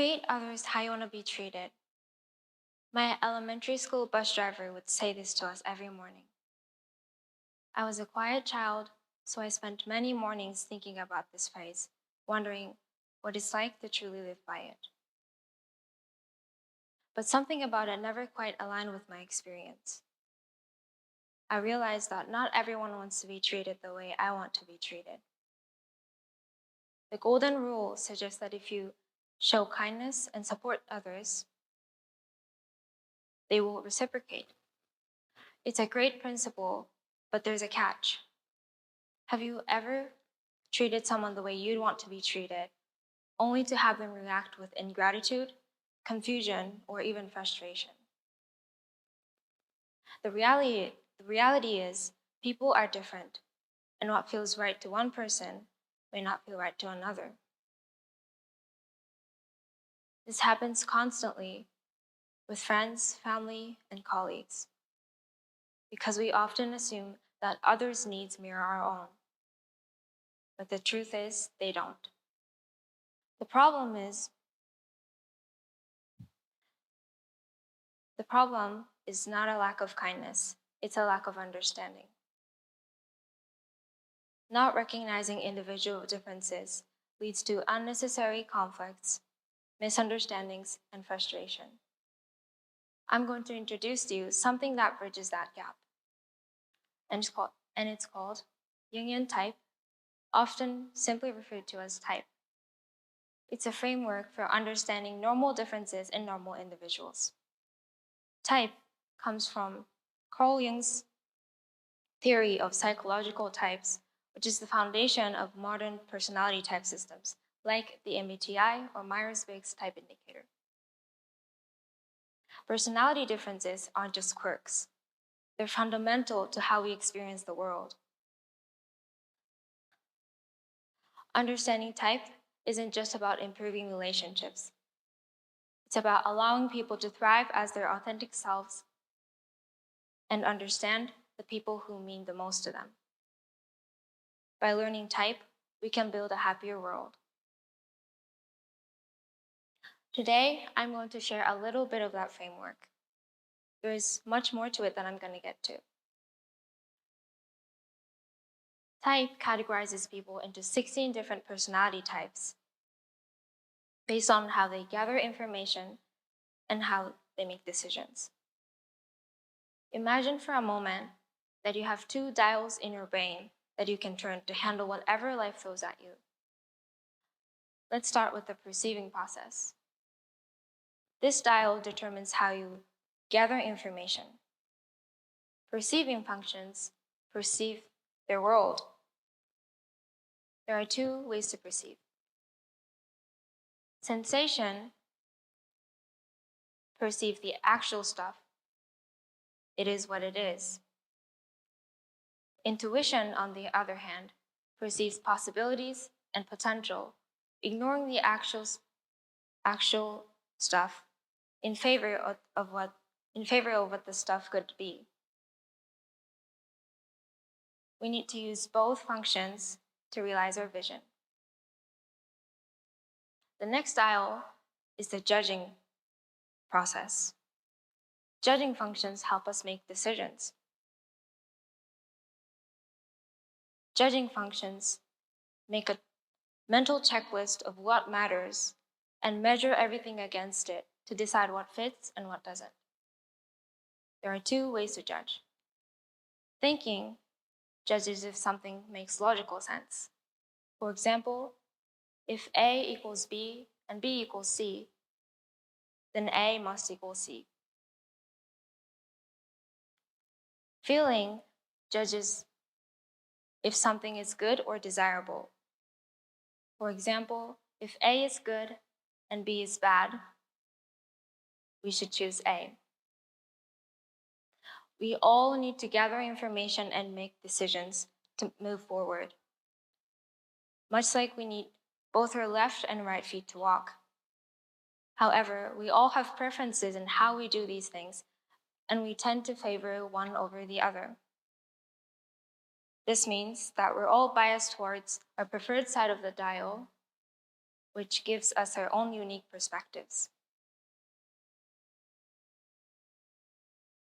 Treat others how you want to be treated. My elementary school bus driver would say this to us every morning. I was a quiet child, so I spent many mornings thinking about this phrase, wondering what it's like to truly live by it. But something about it never quite aligned with my experience. I realized that not everyone wants to be treated the way I want to be treated. The golden rule suggests that if you show kindness and support others, they will reciprocate. It's a great principle, but there's a catch. Have you ever treated someone the way you'd want to be treated, only to have them react with ingratitude, confusion, or even frustration? The reality is, people are different, and what feels right to one person may not feel right to another. This happens constantly with friends, family, and colleagues, because we often assume that others' needs mirror our own. But the truth is, they don't. The problem is not a lack of kindness, it's a lack of understanding. Not recognizing individual differences leads to unnecessary conflicts, misunderstandings, and frustration. I'm going to introduce to you something that bridges that gap. And it's called Jungian type, often simply referred to as type. It's a framework for understanding normal differences in normal individuals. Type comes from Carl Jung's theory of psychological types, which is the foundation of modern personality type systems, like the MBTI or Myers-Briggs type indicator. Personality differences aren't just quirks. They're fundamental to how we experience the world. Understanding type isn't just about improving relationships. It's about allowing people to thrive as their authentic selves and understand the people who mean the most to them. By learning type, we can build a happier world. Today, I'm going to share a little bit of that framework. There's much more to it than I'm going to get to. Type categorizes people into 16 different personality types based on how they gather information and how they make decisions. Imagine for a moment that you have two dials in your brain that you can turn to handle whatever life throws at you. Let's start with the perceiving process. This dial determines how you gather information. Perceiving functions perceive their world. There are two ways to perceive. Sensation perceives the actual stuff. It is what it is. Intuition, on the other hand, perceives possibilities and potential, ignoring the actual stuff in favor of what the stuff could be. We need to use both functions to realize our vision. The next dial is the judging process. Judging functions help us make decisions. Judging functions make a mental checklist of what matters and measure everything against it to decide what fits and what doesn't. There are two ways to judge. Thinking judges if something makes logical sense. For example, if A equals B and B equals C, then A must equal C. Feeling judges if something is good or desirable. For example, if A is good and B is bad, we should choose A. We all need to gather information and make decisions to move forward. Much like we need both our left and right feet to walk. However, we all have preferences in how we do these things, and we tend to favor one over the other. This means that we're all biased towards our preferred side of the dial, which gives us our own unique perspectives.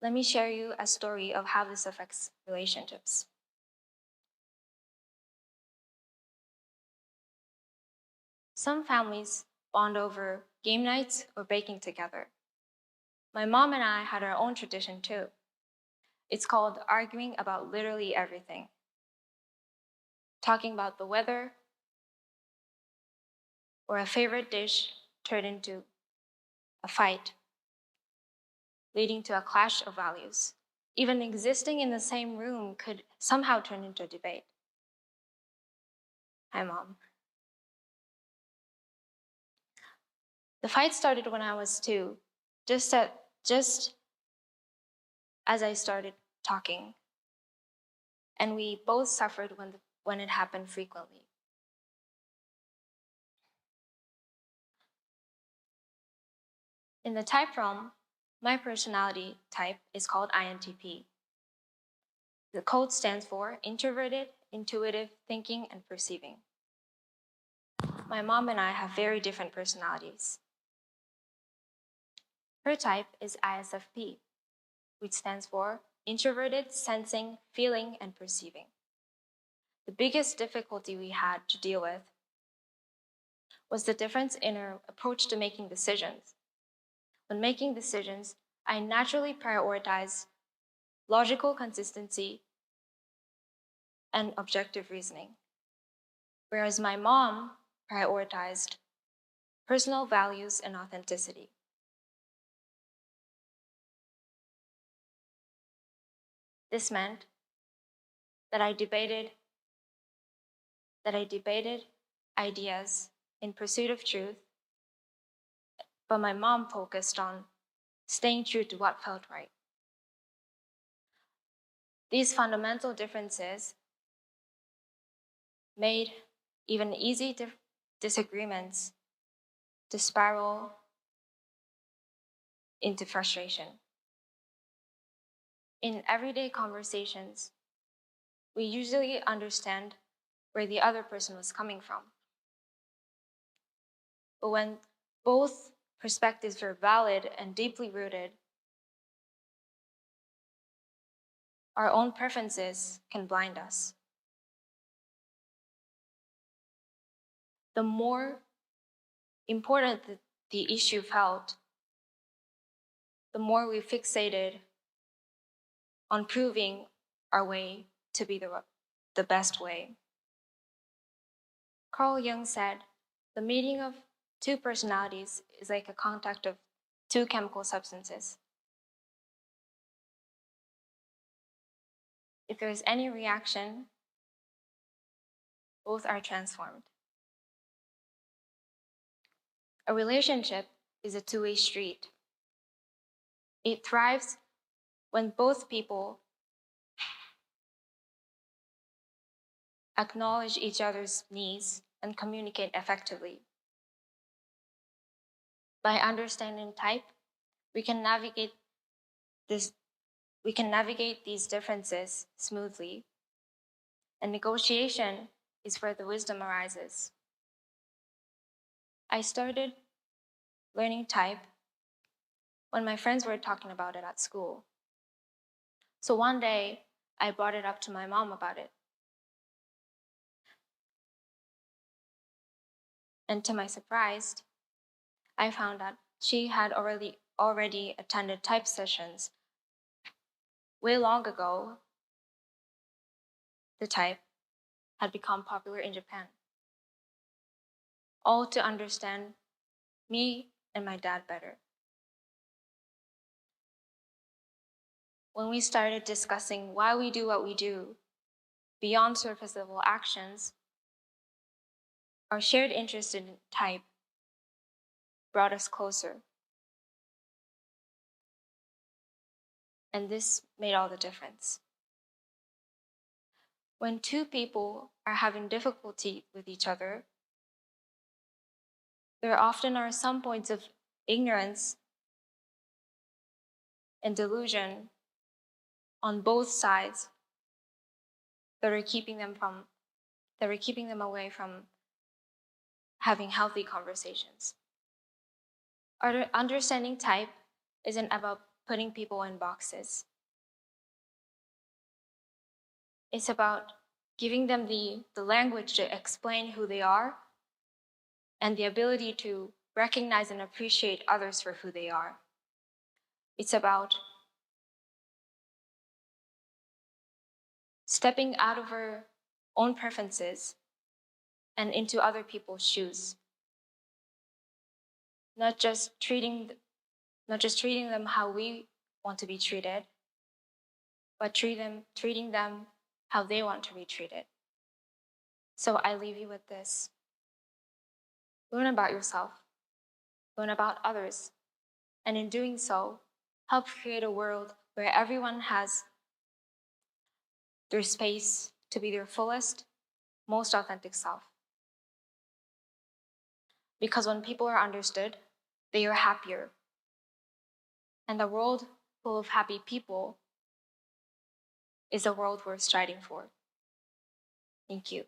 Let me share you a story of how this affects relationships. Some families bond over game nights or baking together. My mom and I had our own tradition too. It's called arguing about literally everything. Talking about the weather or a favorite dish turned into a fight, leading to a clash of values. Even existing in the same room could somehow turn into a debate. Hi, Mom. The fight started when I was 2, just as I started talking. And we both suffered when it happened frequently. In the type realm, my personality type is called INTP. The code stands for introverted, intuitive, thinking, and perceiving. My mom and I have very different personalities. Her type is ISFP, which stands for introverted, sensing, feeling, and perceiving. The biggest difficulty we had to deal with was the difference in her approach to making decisions. When making decisions, I naturally prioritize logical consistency and objective reasoning, whereas my mom prioritized personal values and authenticity. This meant that I debated ideas in pursuit of truth, but my mom focused on staying true to what felt right. These fundamental differences made even easy disagreements to spiral into frustration. In everyday conversations, we usually understand where the other person was coming from. But when both perspectives are valid and deeply rooted, our own preferences can blind us. The more important the issue felt, the more we fixated on proving our way to be the best way. Carl Jung said, the meeting of two personalities is like a contact of two chemical substances. If there is any reaction, both are transformed. A relationship is a two-way street. It thrives when both people acknowledge each other's needs and communicate effectively. By understanding type, we can navigate these differences smoothly, and negotiation is where the wisdom arises. I started learning type when my friends were talking about it at school. So one day, I brought it up to my mom about it. And to my surprise, I found that she had already attended type sessions. Way long ago, the type had become popular in Japan. All to understand me and my dad better. When we started discussing why we do what we do, beyond surface level actions, our shared interest in type brought us closer. And this made all the difference. When two people are having difficulty with each other, there often are some points of ignorance and delusion on both sides that are keeping them away from having healthy conversations. Our understanding type isn't about putting people in boxes. It's about giving them the language to explain who they are and the ability to recognize and appreciate others for who they are. It's about stepping out of our own preferences and into other people's shoes. Not just treating them how we want to be treated, but treating them how they want to be treated. So I leave you with this. Learn about yourself, learn about others, and in doing so, help create a world where everyone has their space to be their fullest, most authentic self. Because when people are understood, they are happier. And the world full of happy people is a world worth striving for. Thank you.